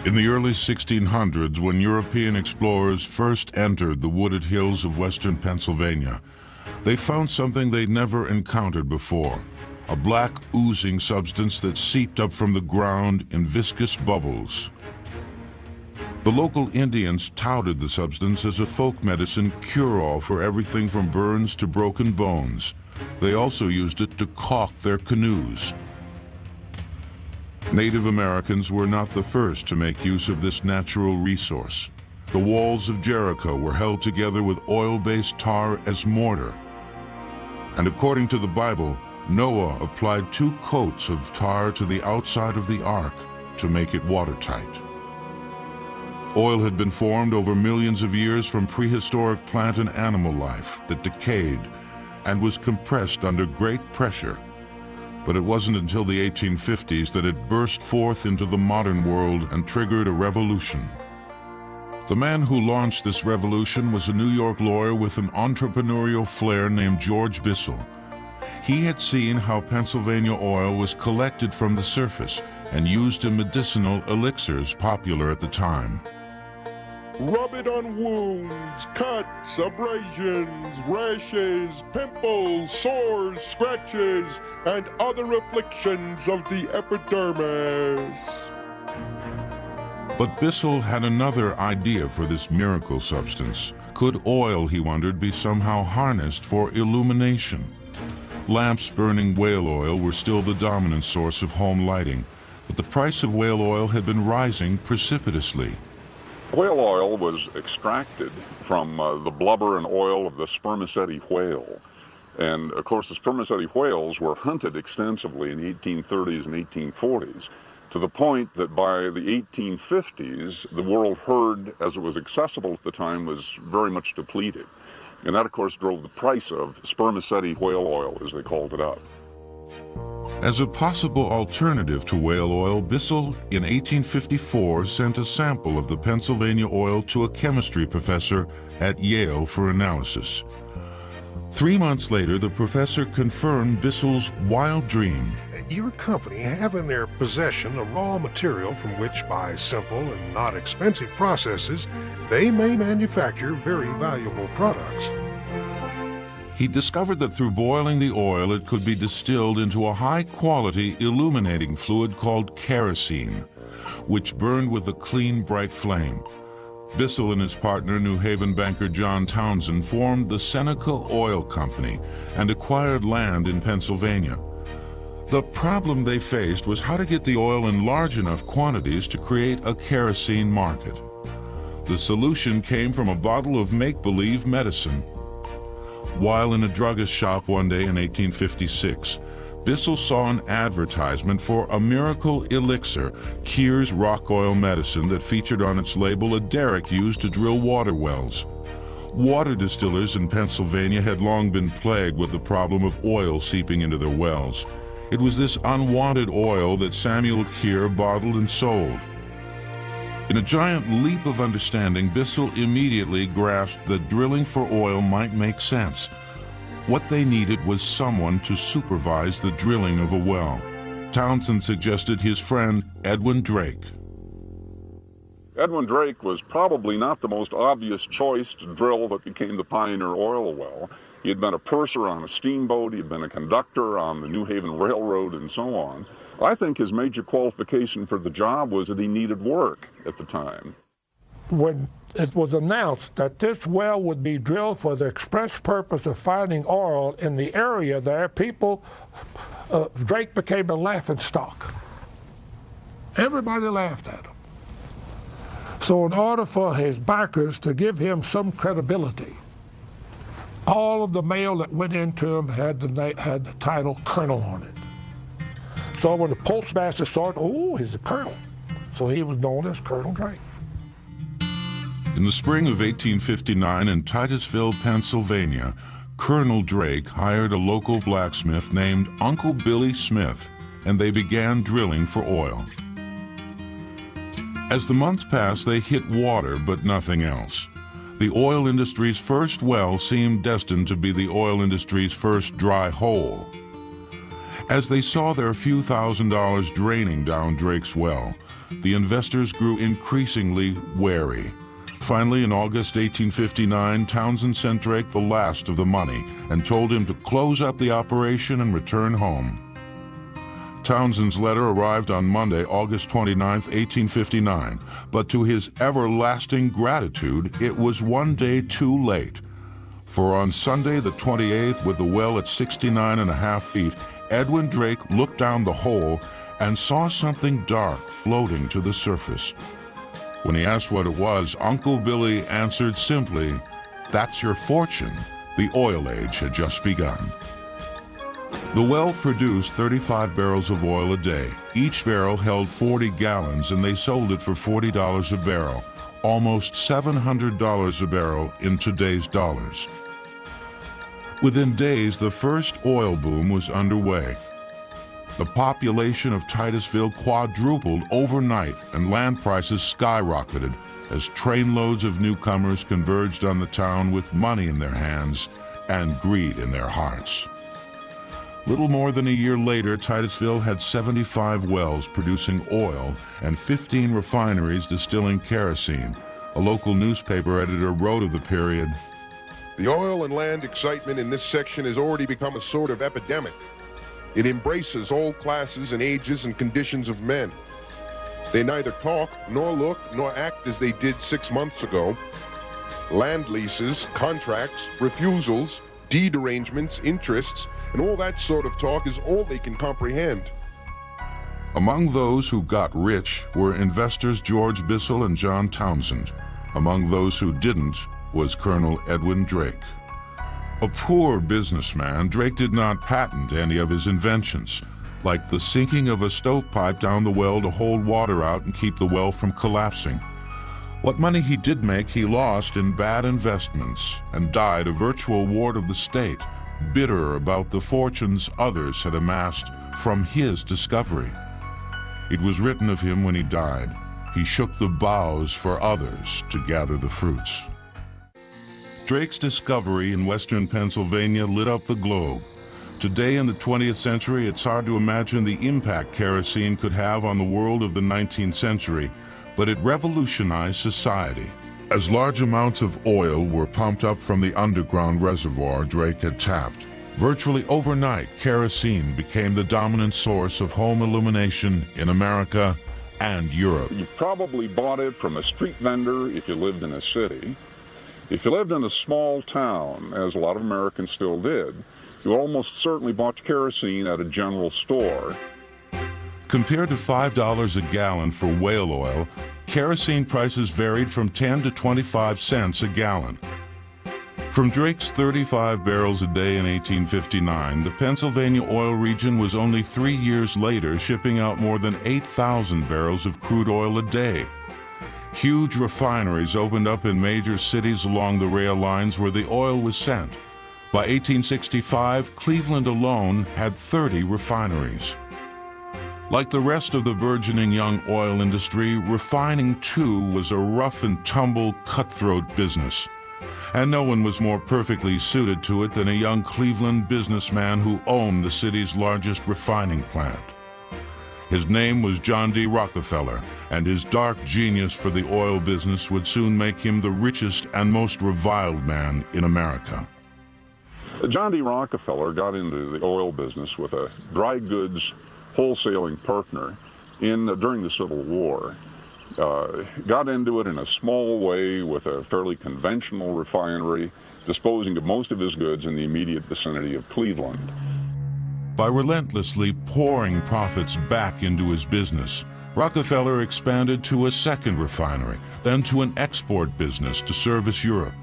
In the early 1600s, when European explorers first entered the wooded hills of western Pennsylvania, they found something they'd never encountered before, a black oozing substance that seeped up from the ground in viscous bubbles. The local Indians touted the substance as a folk medicine cure-all for everything from burns to broken bones. They also used it to caulk their canoes. Native Americans were not the first to make use of this natural resource. The walls of Jericho were held together with oil-based tar as mortar. And according to the Bible, Noah applied 2 coats of tar to the outside of the ark to make it watertight. Oil had been formed over millions of years from prehistoric plant and animal life that decayed and was compressed under great pressure. But it wasn't until the 1850s that it burst forth into the modern world and triggered a revolution. The man who launched this revolution was a New York lawyer with an entrepreneurial flair named George Bissell. He had seen how Pennsylvania oil was collected from the surface and used in medicinal elixirs popular at the time. Rub it on wounds, cuts, abrasions, rashes, pimples, sores, scratches, and other afflictions of the epidermis. But Bissell had another idea for this miracle substance. Could oil, he wondered, be somehow harnessed for illumination? Lamps burning whale oil were still the dominant source of home lighting, but the price of whale oil had been rising precipitously. Whale oil was extracted from the blubber and oil of the spermaceti whale. And of course the spermaceti whales were hunted extensively in the 1830s and 1840s, to the point that by the 1850s the world herd, as it was accessible at the time, was very much depleted. And that of course drove the price of spermaceti whale oil, as they called it, up. As a possible alternative to whale oil, Bissell in 1854 sent a sample of the Pennsylvania oil to a chemistry professor at Yale for analysis. 3 months later, the professor confirmed Bissell's wild dream. Your company have in their possession a raw material from which, by simple and not expensive processes, they may manufacture very valuable products. He discovered that through boiling the oil, it could be distilled into a high-quality illuminating fluid called kerosene, which burned with a clean, bright flame. Bissell and his partner, New Haven banker John Townsend, formed the Seneca Oil Company and acquired land in Pennsylvania. The problem they faced was how to get the oil in large enough quantities to create a kerosene market. The solution came from a bottle of make-believe medicine. While in a druggist's shop one day in 1856, Bissell saw an advertisement for a miracle elixir, Kier's rock oil medicine, that featured on its label a derrick used to drill water wells. Water distillers in Pennsylvania had long been plagued with the problem of oil seeping into their wells. It was this unwanted oil that Samuel Kier bottled and sold. In a giant leap of understanding, Bissell immediately grasped that drilling for oil might make sense. What they needed was someone to supervise the drilling of a well. Townsend suggested his friend Edwin Drake. Edwin Drake was probably not the most obvious choice to drill what became the Pioneer Oil Well. He had been a purser on a steamboat, he had been a conductor on the New Haven Railroad, and so on. I think his major qualification for the job was that he needed work at the time. When it was announced that this well would be drilled for the express purpose of finding oil in the area there, Drake became a laughingstock. Everybody laughed at him. So in order for his backers to give him some credibility, all of the mail that went into him had the title Colonel on it. So when the postmaster saw it, oh, he's a colonel. So he was known as Colonel Drake. In the spring of 1859 in Titusville, Pennsylvania, Colonel Drake hired a local blacksmith named Uncle Billy Smith, and they began drilling for oil. As the months passed, they hit water, but nothing else. The oil industry's first well seemed destined to be the oil industry's first dry hole. As they saw their few $1,000s draining down Drake's well, the investors grew increasingly wary. Finally, in August 1859, Townsend sent Drake the last of the money and told him to close up the operation and return home. Townsend's letter arrived on Monday, August 29, 1859, but to his everlasting gratitude, it was one day too late. For on Sunday the 28th, with the well at 69.5 feet, Edwin Drake looked down the hole and saw something dark floating to the surface. When he asked what it was, Uncle Billy answered simply, "That's your fortune." The oil age had just begun. The well produced 35 barrels of oil a day. Each barrel held 40 gallons, and they sold it for $40 a barrel, almost $700 a barrel in today's dollars. Within days, the first oil boom was underway. The population of Titusville quadrupled overnight, and land prices skyrocketed as trainloads of newcomers converged on the town with money in their hands and greed in their hearts. Little more than a year later, Titusville had 75 wells producing oil and 15 refineries distilling kerosene. A local newspaper editor wrote of the period, The oil and land excitement in this section has already become a sort of epidemic. It embraces all classes and ages and conditions of men. They neither talk, nor look, nor act as they did 6 months ago. Land leases, contracts, refusals, deed arrangements, interests, and all that sort of talk is all they can comprehend. Among those who got rich were investors George Bissell and John Townsend. Among those who didn't was Colonel Edwin Drake. A poor businessman, Drake did not patent any of his inventions, like the sinking of a stovepipe down the well to hold water out and keep the well from collapsing. What money he did make, he lost in bad investments and died a virtual ward of the state, bitter about the fortunes others had amassed from his discovery. It was written of him when he died, he shook the boughs for others to gather the fruits. Drake's discovery in western Pennsylvania lit up the globe. Today in the 20th century, it's hard to imagine the impact kerosene could have on the world of the 19th century, but it revolutionized society. As large amounts of oil were pumped up from the underground reservoir Drake had tapped, virtually overnight, kerosene became the dominant source of home illumination in America and Europe. You probably bought it from a street vendor if you lived in a city. If you lived in a small town, as a lot of Americans still did, you almost certainly bought kerosene at a general store. Compared to $5 a gallon for whale oil, kerosene prices varied from 10 to 25 cents a gallon. From Drake's 35 barrels a day in 1859, the Pennsylvania oil region was only 3 years later shipping out more than 8,000 barrels of crude oil a day. Huge refineries opened up in major cities along the rail lines where the oil was sent. By 1865, Cleveland alone had 30 refineries. Like the rest of the burgeoning young oil industry, refining too was a rough and tumble, cutthroat business. And no one was more perfectly suited to it than a young Cleveland businessman who owned the city's largest refining plant. His name was John D. Rockefeller, and his dark genius for the oil business would soon make him the richest and most reviled man in America. John D. Rockefeller got into the oil business with a dry goods wholesaling partner during the Civil War. Got into it in a small way with a fairly conventional refinery, disposing of most of his goods in the immediate vicinity of Cleveland. By relentlessly pouring profits back into his business, Rockefeller expanded to a second refinery, then to an export business to service Europe.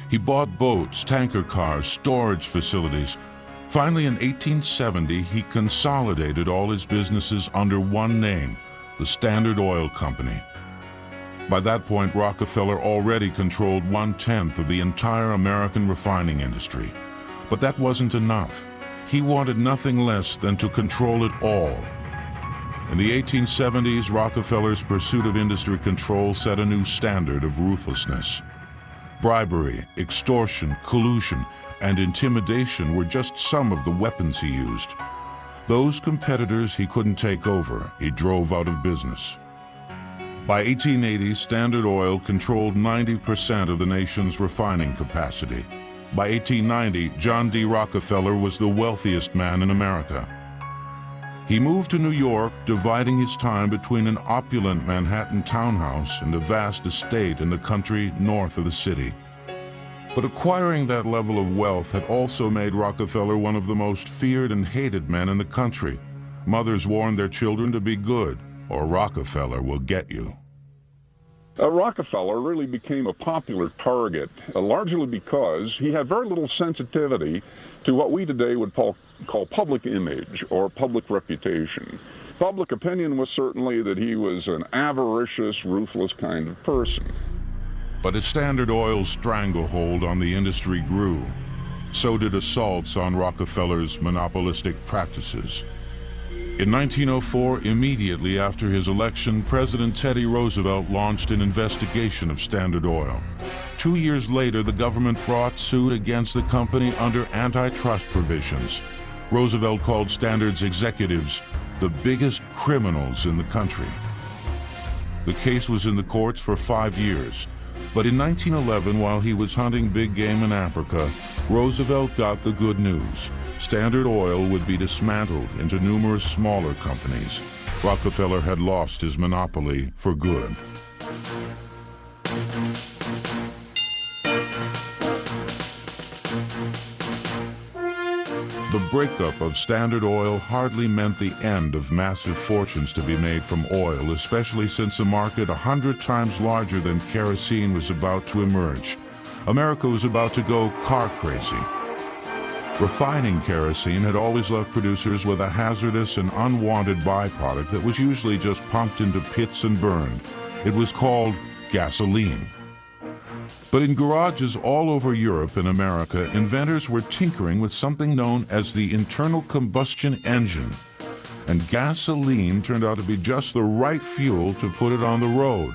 He bought boats, tanker cars, storage facilities. Finally, in 1870, he consolidated all his businesses under one name, the Standard Oil Company. By that point, Rockefeller already controlled 1/10 of the entire American refining industry. But that wasn't enough. He wanted nothing less than to control it all. In the 1870s, Rockefeller's pursuit of industry control set a new standard of ruthlessness. Bribery, extortion, collusion, and intimidation were just some of the weapons he used. Those competitors he couldn't take over, he drove out of business. By 1880, Standard Oil controlled 90% of the nation's refining capacity. By 1890, John D. Rockefeller was the wealthiest man in America. He moved to New York, dividing his time between an opulent Manhattan townhouse and a vast estate in the country north of the city. But acquiring that level of wealth had also made Rockefeller one of the most feared and hated men in the country. Mothers warned their children to be good, or Rockefeller will get you. Rockefeller really became a popular target, largely because he had very little sensitivity to what we today would call public image or public reputation. Public opinion was certainly that he was an avaricious, ruthless kind of person. But as Standard Oil's stranglehold on the industry grew, so did assaults on Rockefeller's monopolistic practices. In 1904, immediately after his election, President Teddy Roosevelt launched an investigation of Standard Oil. 2 years later, the government brought suit against the company under antitrust provisions. Roosevelt called Standard's executives the biggest criminals in the country. The case was in the courts for 5 years. But in 1911, while he was hunting big game in Africa, Roosevelt got the good news. Standard Oil would be dismantled into numerous smaller companies. Rockefeller had lost his monopoly for good. The breakup of Standard Oil hardly meant the end of massive fortunes to be made from oil, especially since a market 100 times larger than kerosene was about to emerge. America was about to go car crazy. Refining kerosene had always left producers with a hazardous and unwanted byproduct that was usually just pumped into pits and burned. It was called gasoline. But in garages all over Europe and America, inventors were tinkering with something known as the internal combustion engine. And gasoline turned out to be just the right fuel to put it on the road.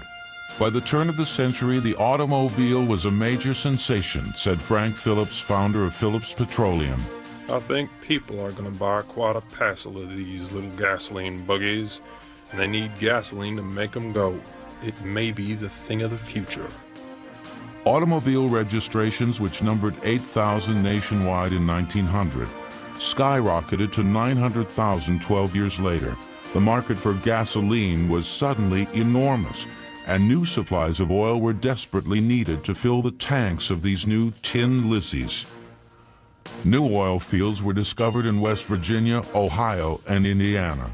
By the turn of the century, the automobile was a major sensation, said Frank Phillips, founder of Phillips Petroleum. I think people are going to buy quite a passel of these little gasoline buggies, and they need gasoline to make them go. It may be the thing of the future. Automobile registrations, which numbered 8,000 nationwide in 1900, skyrocketed to 900,000 12 years later. The market for gasoline was suddenly enormous, and new supplies of oil were desperately needed to fill the tanks of these new tin Lizzys. New oil fields were discovered in West Virginia, Ohio, and Indiana.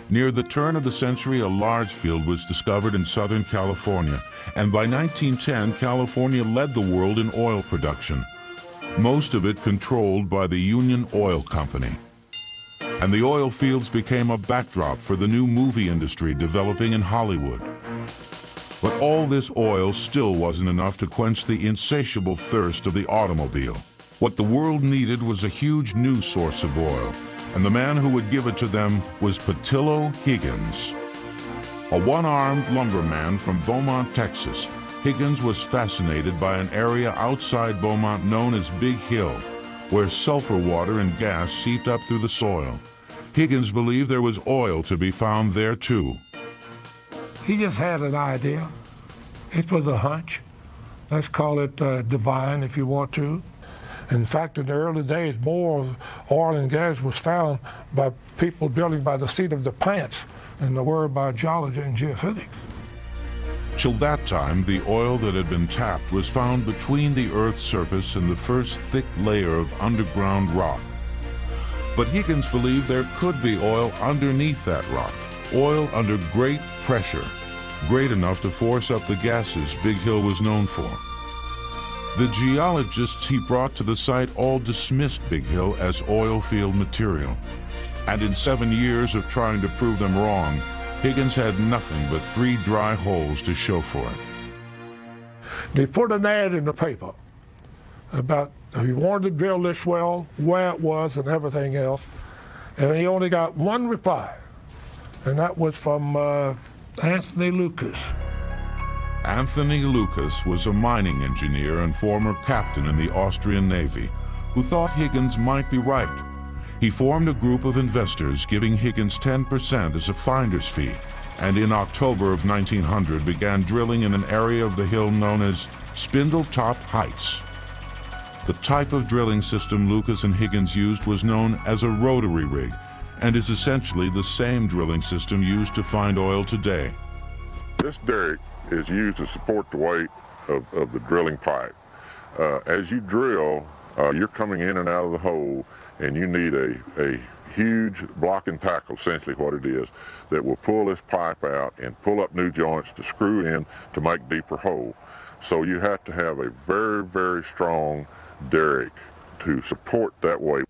Near the turn of the century, a large field was discovered in Southern California, and by 1910, California led the world in oil production, most of it controlled by the Union Oil Company. And the oil fields became a backdrop for the new movie industry developing in Hollywood. But all this oil still wasn't enough to quench the insatiable thirst of the automobile. What the world needed was a huge new source of oil, and the man who would give it to them was Patillo Higgins. A one-armed lumberman from Beaumont, Texas, Higgins was fascinated by an area outside Beaumont known as Big Hill, where sulfur water and gas seeped up through the soil. Higgins believed there was oil to be found there too. He just had an idea. It was a hunch. Let's call it divine if you want to. In fact, in the early days, more of oil and gas was found by people drilling by the seat of the pants than there were by geology and geophysics. Till that time, the oil that had been tapped was found between the Earth's surface and the first thick layer of underground rock. But Higgins believed there could be oil underneath that rock, oil under great pressure, great enough to force up the gases Big Hill was known for. The geologists he brought to the site all dismissed Big Hill as oil field material. And in 7 years of trying to prove them wrong, Higgins had nothing but 3 dry holes to show for it. They put an ad in the paper about if he wanted to drill this well, where it was and everything else, and he only got one reply, and that was from Anthony Lucas. Anthony Lucas was a mining engineer and former captain in the Austrian Navy who thought Higgins might be right. He formed a group of investors, giving Higgins 10% as a finder's fee and in October of 1900 began drilling in an area of the hill known as Spindletop Heights. The type of drilling system Lucas and Higgins used was known as a rotary rig and is essentially the same drilling system used to find oil today. This derrick is used to support the weight of the drilling pipe. As you drill, you're coming in and out of the hole, and you need a huge block and tackle, essentially what it is, that will pull this pipe out and pull up new joints to screw in to make deeper hole. So you have to have a very, very strong derrick to support that weight.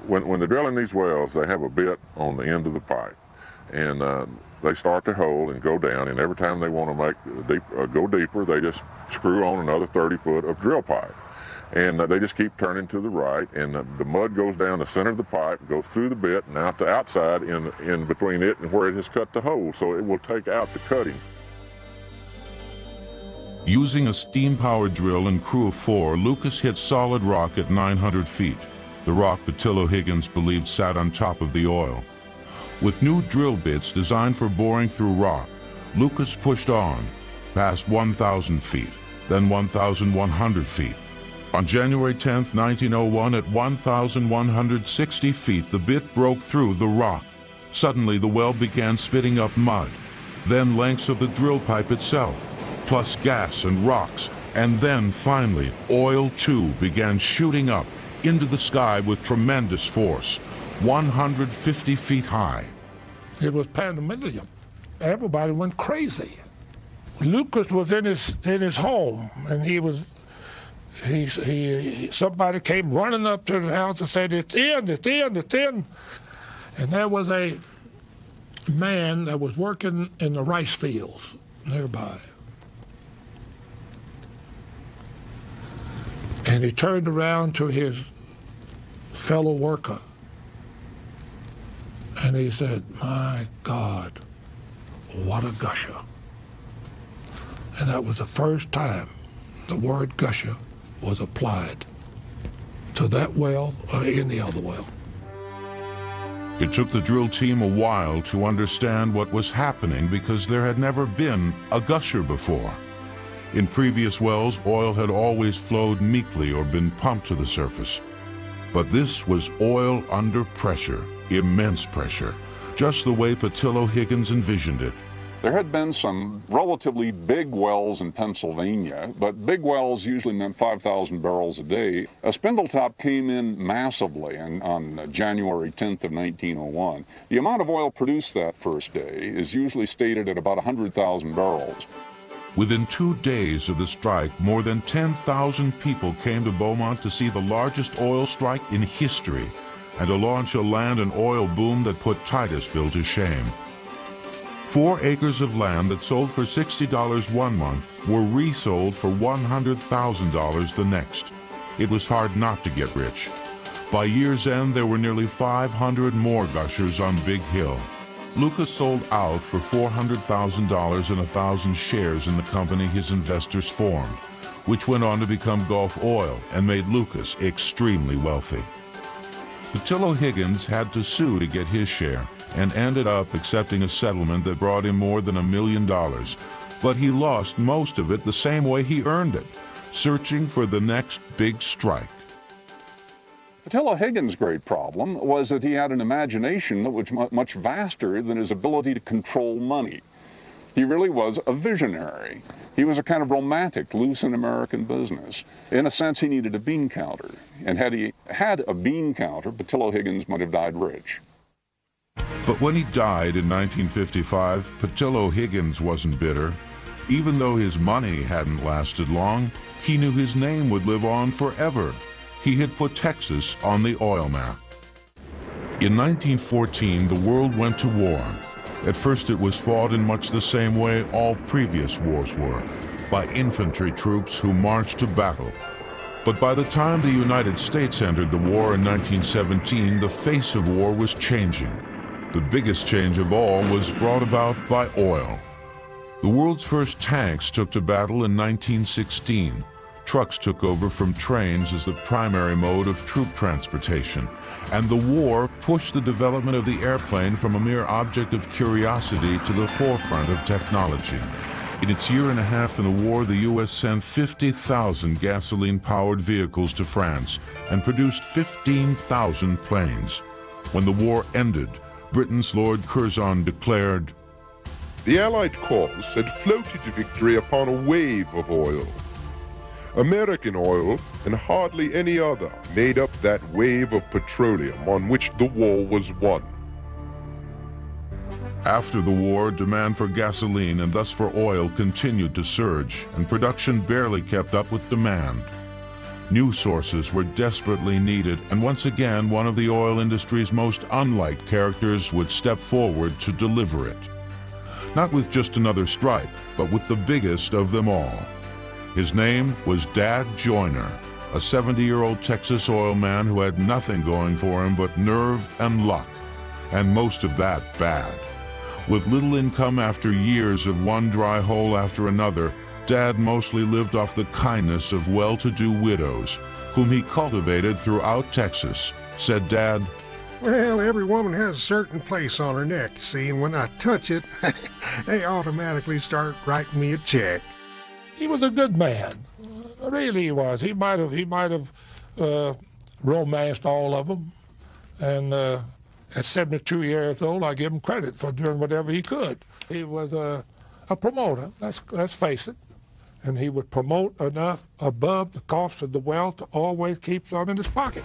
When they're drilling these wells, they have a bit on the end of the pipe, and they start their hole and go down, and every time they want to go deeper, they just screw on another 30 foot of drill pipe. And they just keep turning to the right, and the mud goes down the center of the pipe, goes through the bit and out the outside in between it and where it has cut the hole, so it will take out the cuttings. Using a steam-powered drill and crew of 4, Lucas hit solid rock at 900 feet, the rock Patillo Higgins believed sat on top of the oil. With new drill bits designed for boring through rock, Lucas pushed on, past 1,000 feet, then 1,100 feet. On January 10, 1901, at 1,160 feet, the bit broke through the rock. Suddenly, the well began spitting up mud, then lengths of the drill pipe itself, plus gas and rocks, and then, finally, oil too began shooting up into the sky with tremendous force, 150 feet high. It was pandemonium. Everybody went crazy. Lucas was in his home, and somebody came running up to the house and said, "It's in, it's in, it's in." And there was a man that was working in the rice fields nearby. And he turned around to his fellow worker and he said, "My God, what a gusher." And that was the first time the word gusher was applied to that well or any other well. It took the drill team a while to understand what was happening because there had never been a gusher before. In previous wells, oil had always flowed meekly or been pumped to the surface. But this was oil under pressure, immense pressure, just the way Patillo Higgins envisioned it. There had been some relatively big wells in Pennsylvania, but big wells usually meant 5,000 barrels a day. A Spindletop came in massively on January 10th of 1901. The amount of oil produced that first day is usually stated at about 100,000 barrels. Within 2 days of the strike, more than 10,000 people came to Beaumont to see the largest oil strike in history and to launch a land and oil boom that put Titusville to shame. 4 acres of land that sold for $60 one month were resold for $100,000 the next. It was hard not to get rich. By year's end, there were nearly 500 more gushers on Big Hill. Lucas sold out for $400,000 and 1,000 shares in the company his investors formed, which went on to become Gulf Oil and made Lucas extremely wealthy. Patillo Higgins had to sue to get his share and ended up accepting a settlement that brought him more than $1 million. But he lost most of it the same way he earned it, searching for the next big strike. Patillo Higgins' great problem was that he had an imagination that was much vaster than his ability to control money. He really was a visionary. He was a kind of romantic, loose in American business. In a sense, he needed a bean counter. And had he had a bean counter, Patillo Higgins might have died rich. But when he died in 1955, Patillo Higgins wasn't bitter. Even though his money hadn't lasted long, he knew his name would live on forever. He had put Texas on the oil map. In 1914, the world went to war. At first, it was fought in much the same way all previous wars were, by infantry troops who marched to battle. But by the time the United States entered the war in 1917, the face of war was changing. The biggest change of all was brought about by oil. The world's first tanks took to battle in 1916. Trucks took over from trains as the primary mode of troop transportation, and the war pushed the development of the airplane from a mere object of curiosity to the forefront of technology. In its year and a half in the war, the U.S. sent 50,000 gasoline-powered vehicles to France and produced 15,000 planes. When the war ended, Britain's Lord Curzon declared, "The Allied cause had floated to victory upon a wave of oil. American oil, and hardly any other, made up that wave of petroleum on which the war was won." After the war, demand for gasoline and thus for oil continued to surge, and production barely kept up with demand. New sources were desperately needed, and once again, one of the oil industry's most unliked characters would step forward to deliver it. Not with just another stripe, but with the biggest of them all. His name was Dad Joyner, a 70-year-old Texas oil man who had nothing going for him but nerve and luck, and most of that bad. With little income after years of one dry hole after another, Dad mostly lived off the kindness of well-to-do widows, whom he cultivated throughout Texas. Said Dad, "Well, every woman has a certain place on her neck, see, and when I touch it, they automatically start writing me a check." He was a good man. Really he was. He might have romanced all of them. And at 72 years old, I give him credit for doing whatever he could. He was a promoter, let's face it. And he would promote enough above the cost of the well to always keep some in his pocket.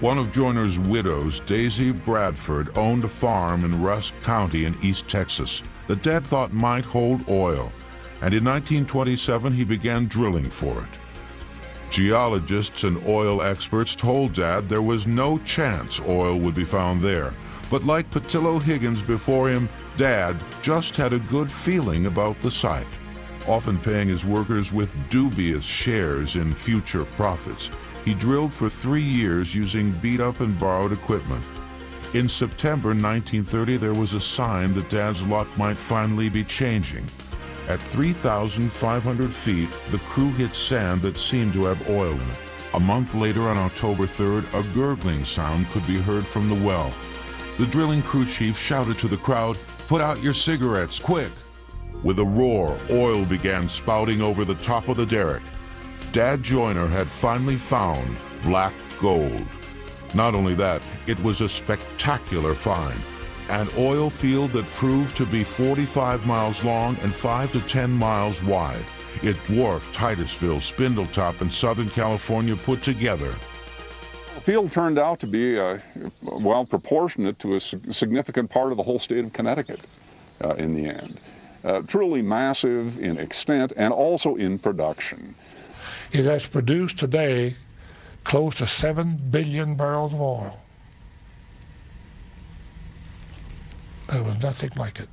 one of Joyner's widows, Daisy Bradford, owned a farm in Rusk County in East Texas that Dad thought might hold oil, and in 1927 he began drilling for it. Geologists and oil experts told Dad there was no chance oil would be found there, but like Patillo Higgins before him, Dad just had a good feeling about the site, often paying his workers with dubious shares in future profits. He drilled for 3 years using beat-up and borrowed equipment. In September 1930, there was a sign that Dad's luck might finally be changing. At 3,500 feet, the crew hit sand that seemed to have oil in it. A month later, on October 3rd, a gurgling sound could be heard from the well. The drilling crew chief shouted to the crowd, "Put out your cigarettes, quick!" With a roar, oil began spouting over the top of the derrick. Dad Joyner had finally found black gold. Not only that, it was a spectacular find. An oil field that proved to be 45 miles long and 5 to 10 miles wide. It dwarfed Titusville, Spindletop, and Southern California put together. The field turned out to be, well, proportionate to a significant part of the whole state of Connecticut in the end. Truly massive in extent and also in production. It has produced today close to 7 billion barrels of oil. There was nothing like it.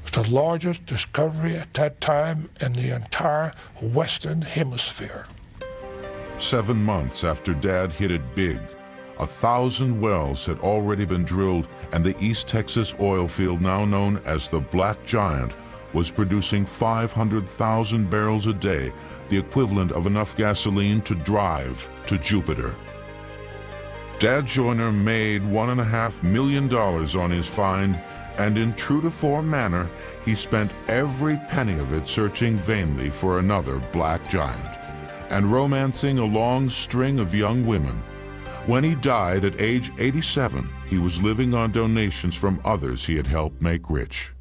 It's the largest discovery at that time in the entire Western Hemisphere. 7 months after Dad hit it big, 1,000 wells had already been drilled, and the East Texas oil field, now known as the Black Giant, was producing 500,000 barrels a day, the equivalent of enough gasoline to drive to Jupiter. Dad Joyner made $1.5 million on his find, and in true to form manner, he spent every penny of it searching vainly for another Black Giant, and romancing a long string of young women. When he died at age 87, he was living on donations from others he had helped make rich.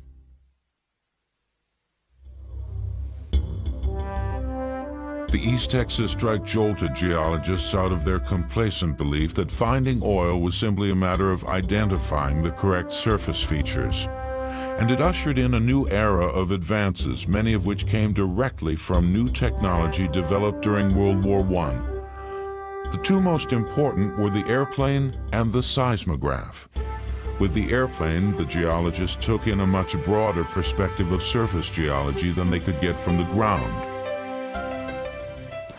The East Texas strike jolted geologists out of their complacent belief that finding oil was simply a matter of identifying the correct surface features. And it ushered in a new era of advances, many of which came directly from new technology developed during World War I. The two most important were the airplane and the seismograph. With the airplane, the geologists took in a much broader perspective of surface geology than they could get from the ground.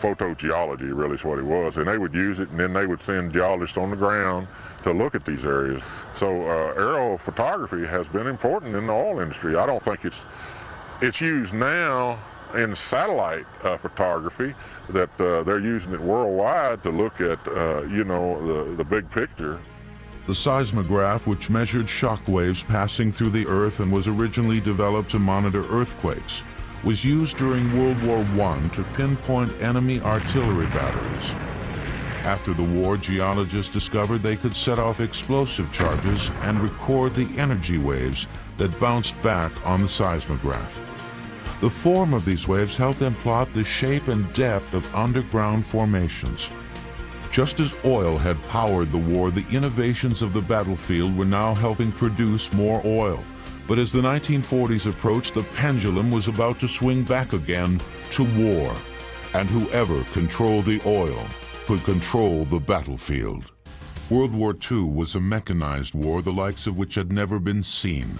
Photogeology really is what it was, and they would use it, and then they would send geologists on the ground to look at these areas. So aerial photography has been important in the oil industry. I don't think it's used now in satellite photography that they're using it worldwide to look at, you know, the big picture. The seismograph, which measured shock waves passing through the Earth and was originally developed to monitor earthquakes, was used during World War I to pinpoint enemy artillery batteries. After the war, geologists discovered they could set off explosive charges and record the energy waves that bounced back on the seismograph. The form of these waves helped them plot the shape and depth of underground formations. Just as oil had powered the war, the innovations of the battlefield were now helping produce more oil. But as the 1940s approached, the pendulum was about to swing back again to war. And whoever controlled the oil could control the battlefield. World War II was a mechanized war, the likes of which had never been seen.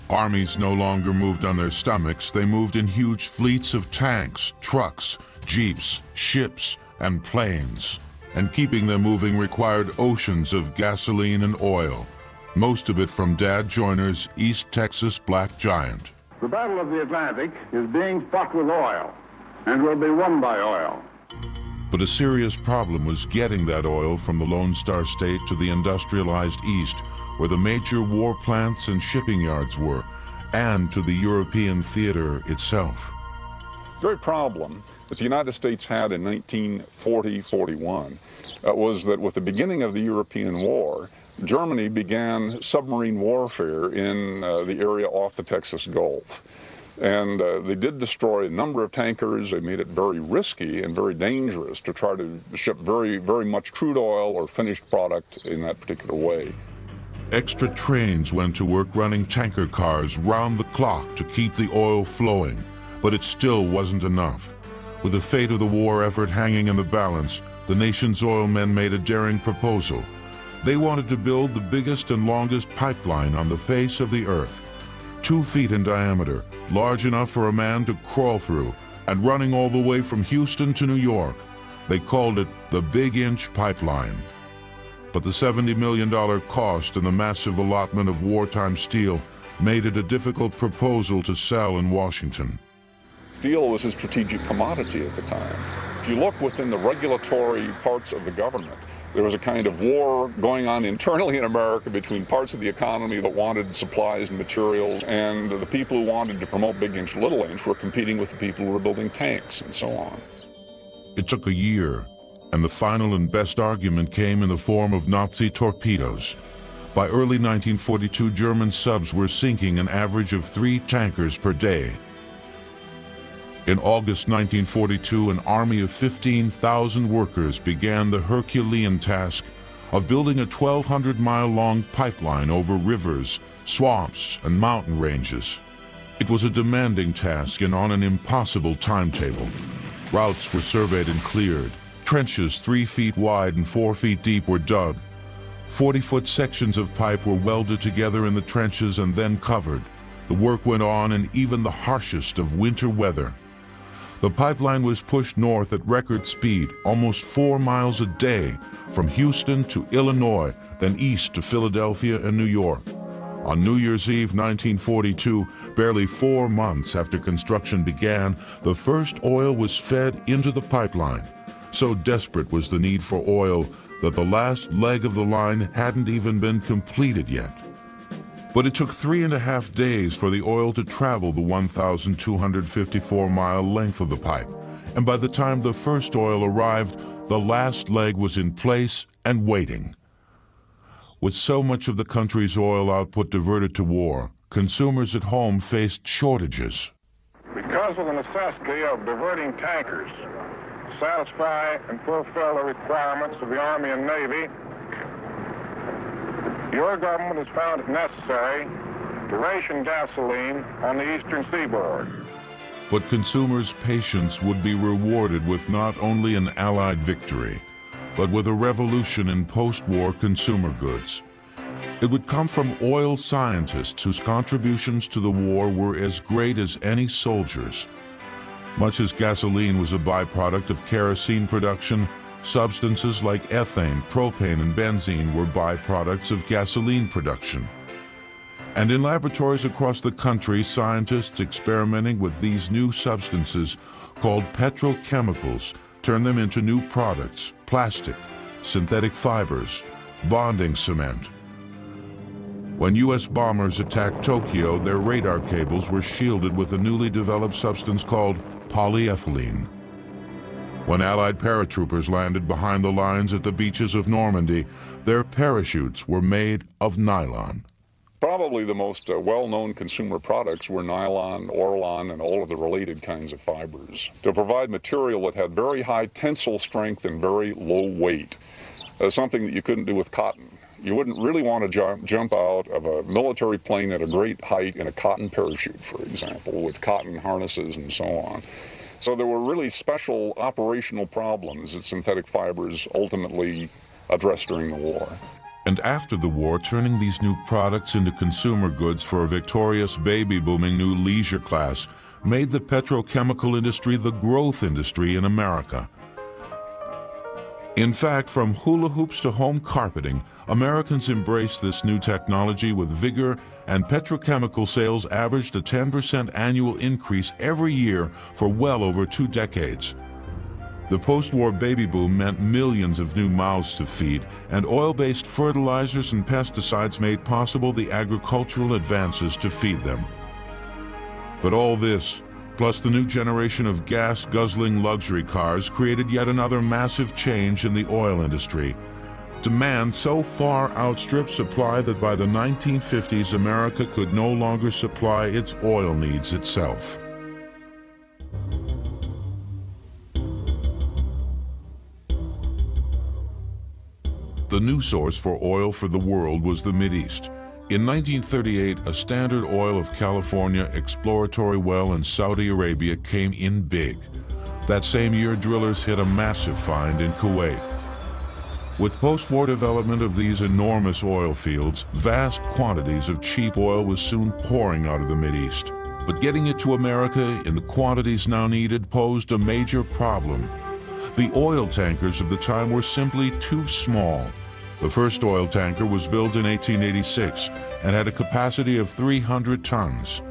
Armies no longer moved on their stomachs, they moved in huge fleets of tanks, trucks, jeeps, ships, and planes. And keeping them moving required oceans of gasoline and oil, most of it from Dad Joyner's East Texas Black Giant. The Battle of the Atlantic is being fought with oil, and will be won by oil. But a serious problem was getting that oil from the Lone Star State to the industrialized East, where the major war plants and shipping yards were, and to the European theater itself. The very problem that the United States had in 1940-41 was that with the beginning of the European war, Germany began submarine warfare in the area off the Texas Gulf. And they did destroy a number of tankers. They made it very risky and very dangerous to try to ship very, very much crude oil or finished product in that particular way. Extra trains went to work running tanker cars round the clock to keep the oil flowing, but it still wasn't enough. With the fate of the war effort hanging in the balance, the nation's oil men made a daring proposal. They wanted to build the biggest and longest pipeline on the face of the earth, 2 feet in diameter, large enough for a man to crawl through, and running all the way from Houston to New York. They called it the Big Inch Pipeline. But the $70 million cost and the massive allotment of wartime steel made it a difficult proposal to sell in Washington. Steel was a strategic commodity at the time. If you look within the regulatory parts of the government, there was a kind of war going on internally in America between parts of the economy that wanted supplies and materials, and the people who wanted to promote big inch, little inch were competing with the people who were building tanks and so on. It took a year, and the final and best argument came in the form of Nazi torpedoes. By early 1942, German subs were sinking an average of 3 tankers per day. In August 1942, an army of 15,000 workers began the Herculean task of building a 1,200-mile-long pipeline over rivers, swamps, and mountain ranges. It was a demanding task and on an impossible timetable. Routes were surveyed and cleared. Trenches 3 feet wide and 4 feet deep were dug. 40-foot sections of pipe were welded together in the trenches and then covered. The work went on in even the harshest of winter weather. The pipeline was pushed north at record speed, almost 4 miles a day, from Houston to Illinois, then east to Philadelphia and New York. On New Year's Eve 1942, barely 4 months after construction began, the first oil was fed into the pipeline. So desperate was the need for oil that the last leg of the line hadn't even been completed yet. But it took 3.5 days for the oil to travel the 1,254-mile length of the pipe, and by the time the first oil arrived, the last leg was in place and waiting. With so much of the country's oil output diverted to war, consumers at home faced shortages. Because of the necessity of diverting tankers to satisfy and fulfill the requirements of the Army and Navy, your government has found it necessary to ration gasoline on the eastern seaboard. But consumers' patience would be rewarded with not only an Allied victory, but with a revolution in post-war consumer goods. It would come from oil scientists whose contributions to the war were as great as any soldier's. Much as gasoline was a byproduct of kerosene production, substances like ethane, propane, and benzene were byproducts of gasoline production. And in laboratories across the country, scientists experimenting with these new substances called petrochemicals turn them into new products: plastic, synthetic fibers, bonding cement. When U.S. bombers attacked Tokyo, their radar cables were shielded with a newly developed substance called polyethylene. When Allied paratroopers landed behind the lines at the beaches of Normandy, their parachutes were made of nylon. Probably the most well-known consumer products were nylon, Orlon, and all of the related kinds of fibers to provide material that had very high tensile strength and very low weight, something that you couldn't do with cotton. You wouldn't really want to jump out of a military plane at a great height in a cotton parachute, for example, with cotton harnesses and so on. So there were really special operational problems that synthetic fibers ultimately addressed during the war. And after the war, turning these new products into consumer goods for a victorious baby-booming new leisure class made the petrochemical industry the growth industry in America. In fact, from hula hoops to home carpeting, Americans embraced this new technology with vigor, and petrochemical sales averaged a 10% annual increase every year for well over 2 decades. The post-war baby boom meant millions of new mouths to feed, and oil-based fertilizers and pesticides made possible the agricultural advances to feed them. But all this, plus the new generation of gas-guzzling luxury cars, created yet another massive change in the oil industry. Demand so far outstripped supply that by the 1950s, America could no longer supply its oil needs itself. The new source for oil for the world was the Mideast. In 1938, a Standard Oil of California exploratory well in Saudi Arabia came in big. That same year, drillers hit a massive find in Kuwait. With post-war development of these enormous oil fields, vast quantities of cheap oil was soon pouring out of the Mideast. But getting it to America in the quantities now needed posed a major problem. The oil tankers of the time were simply too small. The first oil tanker was built in 1886 and had a capacity of 300 tons.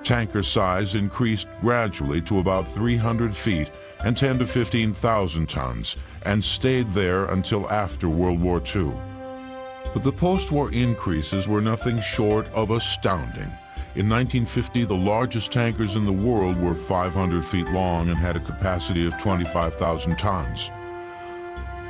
Tanker size increased gradually to about 300 feet and 10 to 15,000 tons, and stayed there until after World War II. But the post-war increases were nothing short of astounding. In 1950, the largest tankers in the world were 500 feet long and had a capacity of 25,000 tons.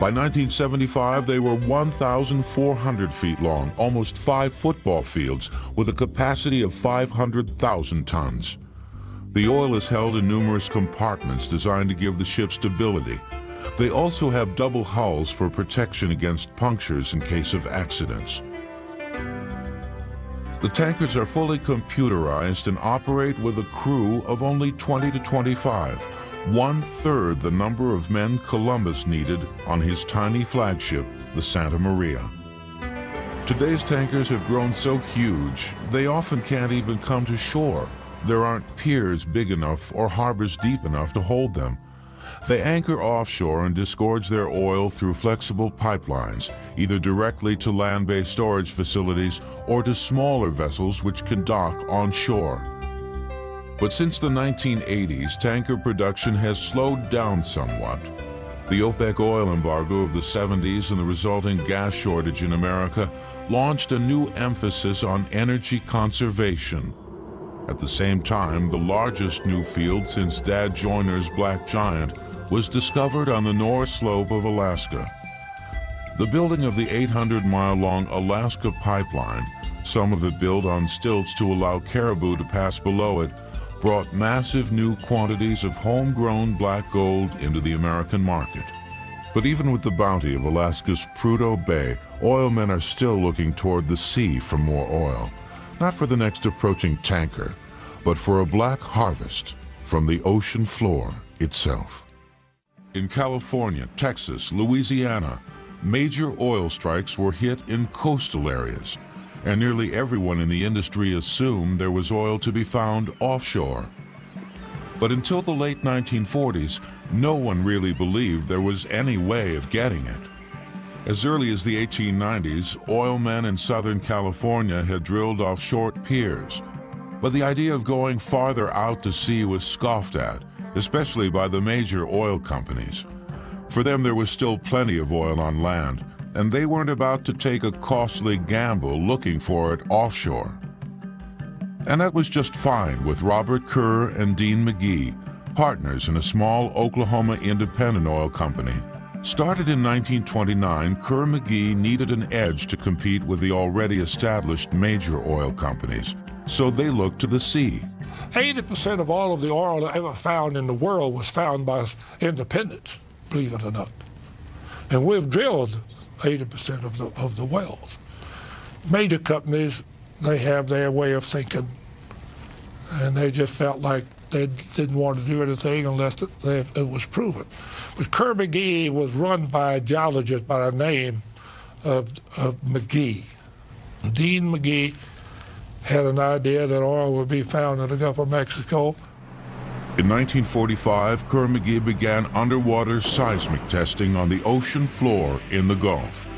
By 1975, they were 1,400 feet long, almost 5 football fields, with a capacity of 500,000 tons. The oil is held in numerous compartments designed to give the ship stability. They also have double hulls for protection against punctures in case of accidents. The tankers are fully computerized and operate with a crew of only 20 to 25, 1/3 the number of men Columbus needed on his tiny flagship, the Santa Maria. Today's tankers have grown so huge, they often can't even come to shore. There aren't piers big enough or harbors deep enough to hold them. They anchor offshore and disgorge their oil through flexible pipelines, either directly to land-based storage facilities or to smaller vessels which can dock onshore. But since the 1980s, tanker production has slowed down somewhat. The OPEC oil embargo of the 70s and the resulting gas shortage in America launched a new emphasis on energy conservation. At the same time, the largest new field since Dad Joyner's Black Giant was discovered on the North Slope of Alaska. The building of the 800-mile-long Alaska pipeline, some of it built on stilts to allow caribou to pass below it, brought massive new quantities of homegrown black gold into the American market. But even with the bounty of Alaska's Prudhoe Bay, oil men are still looking toward the sea for more oil. Not for the next approaching tanker, but for a black harvest from the ocean floor itself. In California, Texas, Louisiana, major oil strikes were hit in coastal areas, and nearly everyone in the industry assumed there was oil to be found offshore. But until the late 1940s, no one really believed there was any way of getting it. As early as the 1890s, oilmen in Southern California had drilled off short piers. But the idea of going farther out to sea was scoffed at, especially by the major oil companies. For them, there was still plenty of oil on land, and they weren't about to take a costly gamble looking for it offshore. And that was just fine with Robert Kerr and Dean McGee, partners in a small Oklahoma independent oil company. Started in 1929, Kerr-McGee needed an edge to compete with the already established major oil companies, so they looked to the sea. 80% of all of the oil ever found in the world was found by independents, believe it or not. And we've drilled 80% of the wells. Major companies, they have their way of thinking, and they just felt like they didn't want to do anything unless it was proven. But Kerr-McGee was run by a geologist by the name of McGee. Dean McGee had an idea that oil would be found in the Gulf of Mexico. In 1945, Kerr-McGee began underwater seismic testing on the ocean floor in the Gulf.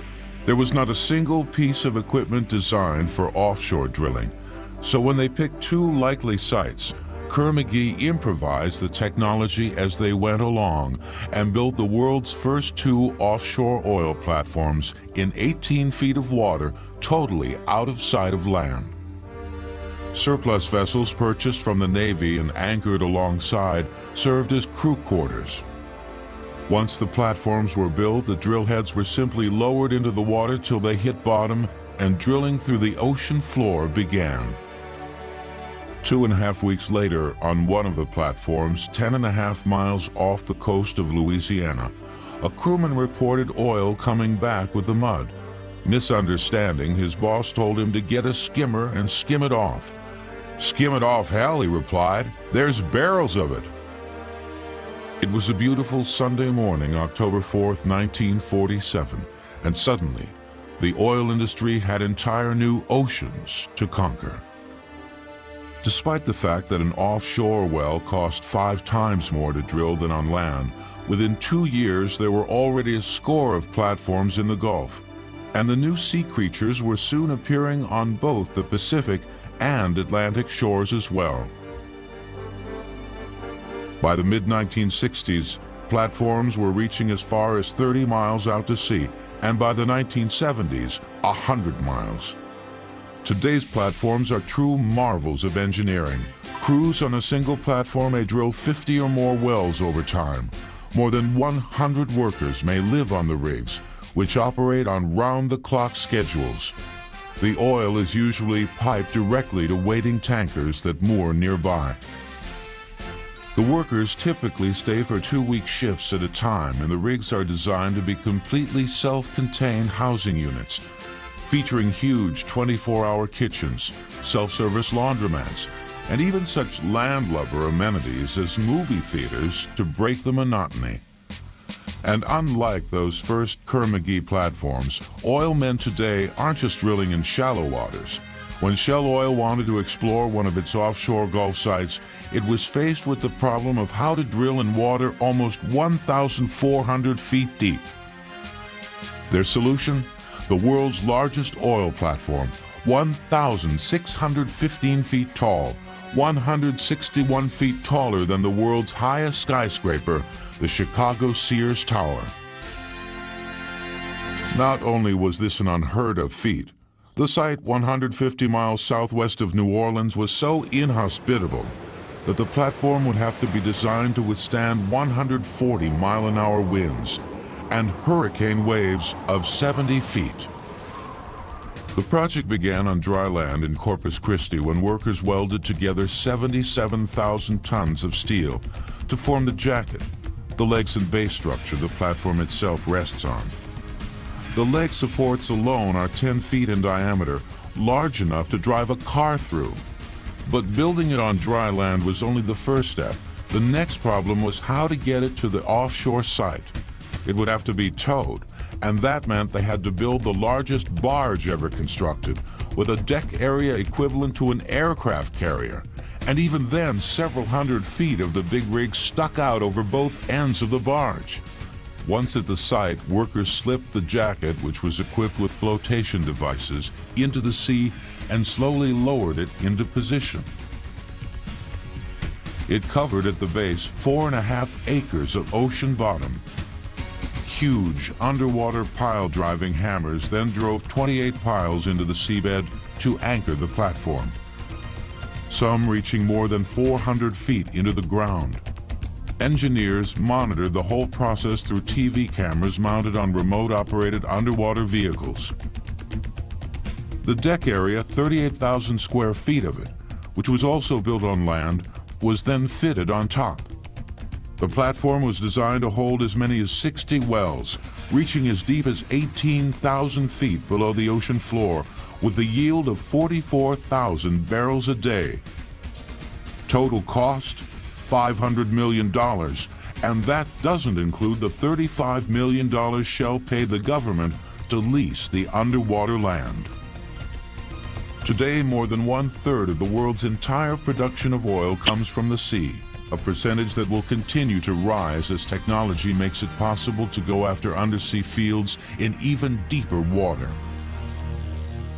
There was not a single piece of equipment designed for offshore drilling, so when they picked two likely sites, Kerr-McGee improvised the technology as they went along and built the world's first two offshore oil platforms in 18 feet of water, totally out of sight of land. Surplus vessels purchased from the Navy and anchored alongside served as crew quarters. Once the platforms were built, the drill heads were simply lowered into the water till they hit bottom, and drilling through the ocean floor began. 2.5 weeks later, on one of the platforms, 10.5 miles off the coast of Louisiana, a crewman reported oil coming back with the mud. Misunderstanding, his boss told him to get a skimmer and skim it off. "Skim it off, hell," he replied. "There's barrels of it." It was a beautiful Sunday morning, October 4th, 1947, and suddenly, the oil industry had entire new oceans to conquer. Despite the fact that an offshore well cost 5 times more to drill than on land, within 2 years there were already a score of platforms in the Gulf, and the new sea creatures were soon appearing on both the Pacific and Atlantic shores as well. By the mid-1960s, platforms were reaching as far as 30 miles out to sea, and by the 1970s, 100 miles. Today's platforms are true marvels of engineering. Crews on a single platform may drill 50 or more wells over time. More than 100 workers may live on the rigs, which operate on round-the-clock schedules. The oil is usually piped directly to waiting tankers that moor nearby. The workers typically stay for 2-week shifts at a time, and the rigs are designed to be completely self-contained housing units, featuring huge 24-hour kitchens, self-service laundromats, and even such landlubber amenities as movie theaters to break the monotony. And unlike those first Kerr-McGee platforms, oil men today aren't just drilling in shallow waters. When Shell Oil wanted to explore one of its offshore Gulf sites, it was faced with the problem of how to drill in water almost 1,400 feet deep. Their solution? The world's largest oil platform, 1,615 feet tall, 161 feet taller than the world's highest skyscraper, the Chicago Sears Tower. Not only was this an unheard-of feat, the site 150 miles southwest of New Orleans was so inhospitable that the platform would have to be designed to withstand 140-mile-an-hour winds and hurricane waves of 70 feet. The project began on dry land in Corpus Christi when workers welded together 77,000 tons of steel to form the jacket, the legs and base structure the platform itself rests on. The leg supports alone are 10 feet in diameter, large enough to drive a car through. But building it on dry land was only the first step. The next problem was how to get it to the offshore site. It would have to be towed, and that meant they had to build the largest barge ever constructed, with a deck area equivalent to an aircraft carrier. And even then, several hundred feet of the big rig stuck out over both ends of the barge. Once at the site, workers slipped the jacket, which was equipped with flotation devices, into the sea and slowly lowered it into position. It covered at the base 4.5 acres of ocean bottom. Huge underwater pile driving hammers then drove 28 piles into the seabed to anchor the platform, some reaching more than 400 feet into the ground. Engineers monitored the whole process through TV cameras mounted on remote-operated underwater vehicles. The deck area, 38,000 square feet of it, which was also built on land, was then fitted on top. The platform was designed to hold as many as 60 wells, reaching as deep as 18,000 feet below the ocean floor, with a yield of 44,000 barrels a day. Total cost, $500 million, and that doesn't include the $35 million Shell paid the government to lease the underwater land. Today, more than 1/3 of the world's entire production of oil comes from the sea, a percentage that will continue to rise as technology makes it possible to go after undersea fields in even deeper water.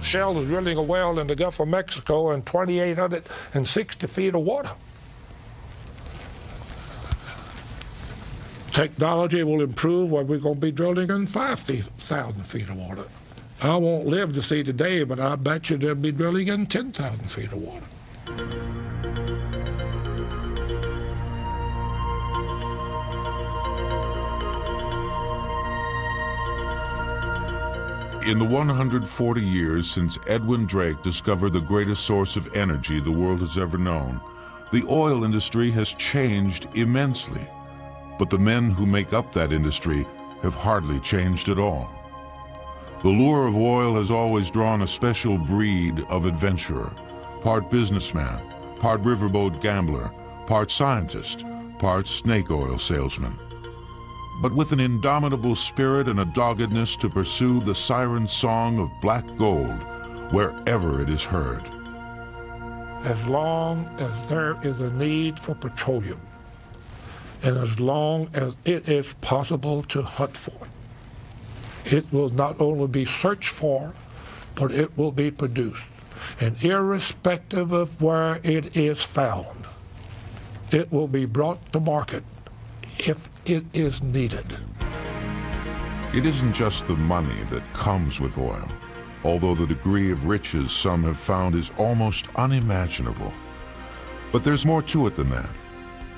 Shell is drilling a well in the Gulf of Mexico in 2,860 feet of water. Technology will improve where we're going to be drilling in 5,000 feet of water. I won't live to see today, but I bet you they'll be drilling in 10,000 feet of water. In the 140 years since Edwin Drake discovered the greatest source of energy the world has ever known, the oil industry has changed immensely. But the men who make up that industry have hardly changed at all. The lure of oil has always drawn a special breed of adventurer, part businessman, part riverboat gambler, part scientist, part snake oil salesman. But with an indomitable spirit and a doggedness to pursue the siren song of black gold wherever it is heard. As long as there is a need for petroleum, and as long as it is possible to hunt for it, it will not only be searched for, but it will be produced. And irrespective of where it is found, it will be brought to market if it is needed. It isn't just the money that comes with oil, although the degree of riches some have found is almost unimaginable. But there's more to it than that.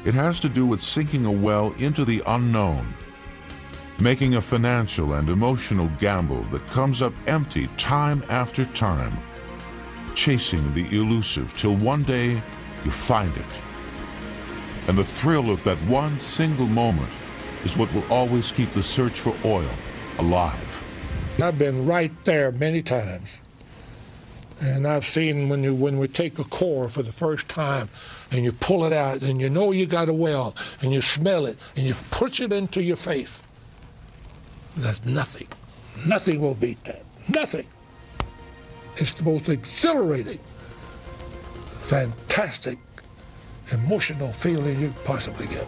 It has to do with sinking a well into the unknown, making a financial and emotional gamble that comes up empty time after time, chasing the elusive till one day you find it. And the thrill of that one single moment is what will always keep the search for oil alive. I've been right there many times. And I've seen when we take a core for the first time and you pull it out and you know you got a well and you smell it and you push it into your face. There's nothing. Nothing will beat that. Nothing. It's the most exhilarating, fantastic, emotional feeling you could possibly get.